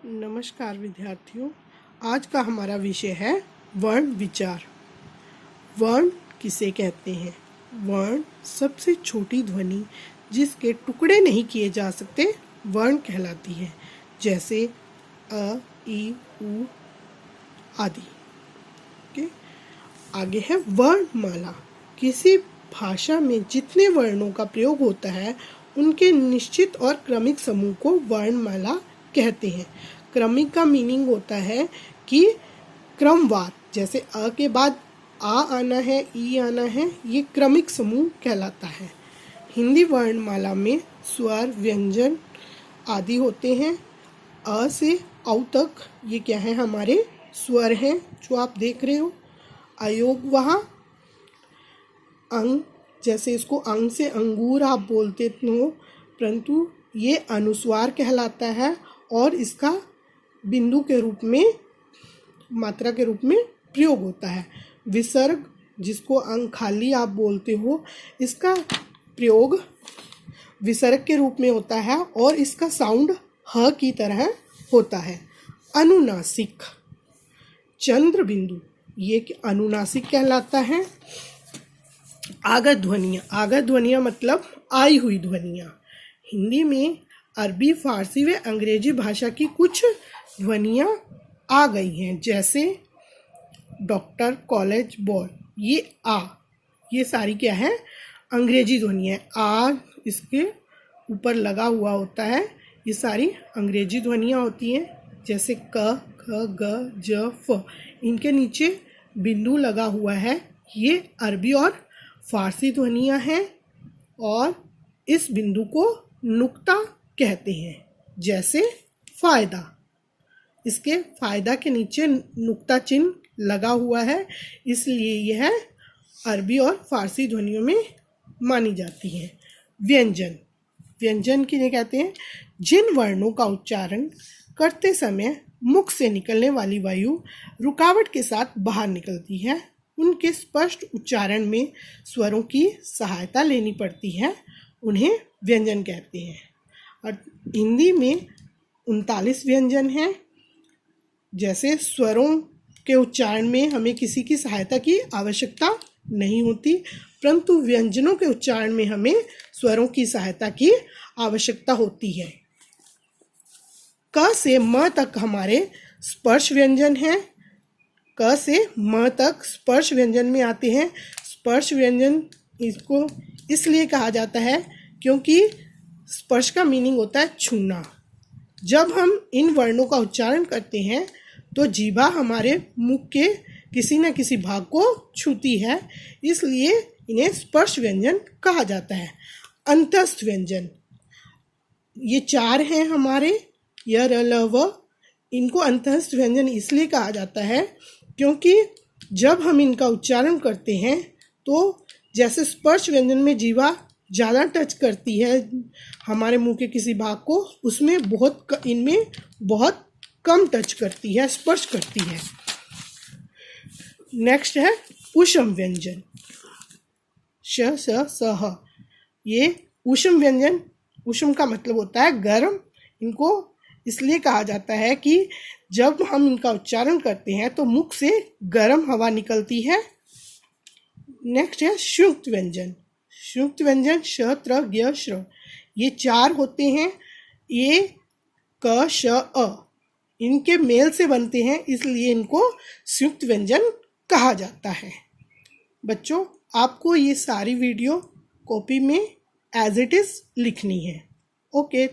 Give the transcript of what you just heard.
नमस्कार विद्यार्थियों, आज का हमारा विषय है वर्ण विचार। वर्ण किसे कहते हैं? वर्ण सबसे छोटी ध्वनि जिसके टुकड़े नहीं किए जा सकते वर्ण कहलाती है, जैसे अ, ई, उ आदि। ओके, आगे है वर्णमाला। किसी भाषा में जितने वर्णों का प्रयोग होता है उनके निश्चित और क्रमिक समूह को वर्णमाला कहते हैं। क्रमिक का मीनिंग होता है कि क्रमवार, जैसे अ के बाद आ आना है, ई आना है, ये क्रमिक समूह कहलाता है। हिंदी वर्णमाला में स्वर, व्यंजन आदि होते हैं। अ से औ तक ये क्या है? हमारे स्वर हैं जो आप देख रहे हो। अयोग वहाँ अंग, जैसे इसको अंग से अंगूर आप बोलते हो, परंतु ये अनुस्वार कहलाता है और इसका बिंदु के रूप में, मात्रा के रूप में प्रयोग होता है। विसर्ग, जिसको अंग खाली आप बोलते हो, इसका प्रयोग विसर्ग के रूप में होता है और इसका साउंड ह की तरह होता है। अनुनासिक, चंद्र बिंदु, ये अनुनासिक कहलाता है। आगत ध्वनियाँ, आगत ध्वनियाँ मतलब आई हुई ध्वनियाँ। हिंदी में अरबी, फारसी व अंग्रेजी भाषा की कुछ ध्वनियाँ आ गई हैं, जैसे डॉक्टर, कॉलेज, बॉय, ये सारी क्या है? अंग्रेजी ध्वनियाँ। आ इसके ऊपर लगा हुआ होता है, ये सारी अंग्रेजी ध्वनियाँ होती हैं, जैसे क, ख, ग, ज, फ। इनके नीचे बिंदु लगा हुआ है, ये अरबी और फारसी ध्वनियाँ हैं और इस बिंदु को नुक्ता कहते हैं। जैसे फायदा, इसके फायदा के नीचे नुक्ता चिन्ह लगा हुआ है, इसलिए यह अरबी और फारसी ध्वनियों में मानी जाती है। व्यंजन, व्यंजन किन्हें कहते हैं? जिन वर्णों का उच्चारण करते समय मुख से निकलने वाली वायु रुकावट के साथ बाहर निकलती है, उनके स्पष्ट उच्चारण में स्वरों की सहायता लेनी पड़ती है, उन्हें व्यंजन कहते हैं। और हिंदी में 39 व्यंजन हैं। जैसे स्वरों के उच्चारण में हमें किसी की सहायता की आवश्यकता नहीं होती, परंतु व्यंजनों के उच्चारण में हमें स्वरों की सहायता की आवश्यकता होती है। क से म तक हमारे स्पर्श व्यंजन हैं। क से म तक स्पर्श व्यंजन में आते हैं। स्पर्श व्यंजन इसको इसलिए कहा जाता है क्योंकि स्पर्श का मीनिंग होता है छूना। जब हम इन वर्णों का उच्चारण करते हैं तो जीभा हमारे मुख के किसी न किसी भाग को छूती है, इसलिए इन्हें स्पर्श व्यंजन कहा जाता है। अंतस्थ व्यंजन, ये 4 हैं हमारे, य, र, ल, व। इनको अंतस्थ व्यंजन इसलिए कहा जाता है क्योंकि जब हम इनका उच्चारण करते हैं तो जैसे स्पर्श व्यंजन में जीवा ज़्यादा टच करती है हमारे मुंह के किसी भाग को, उसमें इनमें बहुत कम टच करती है, स्पर्श करती है। नेक्स्ट है ऊष्म व्यंजन, श, स, स, ह। ये ऊष्म व्यंजन, ऊष्म का मतलब होता है गर्म। इनको इसलिए कहा जाता है कि जब हम इनका उच्चारण करते हैं तो मुख से गर्म हवा निकलती है। नेक्स्ट है संयुक्त व्यंजन, संयुक्त व्यंजन श, त्र, ज्ञ, श्र। ये 4 होते हैं। ये क, श, अ, इनके मेल से बनते हैं, इसलिए इनको संयुक्त व्यंजन कहा जाता है। बच्चों, आपको ये सारी वीडियो कॉपी में एज इट इज़ लिखनी है। ओके।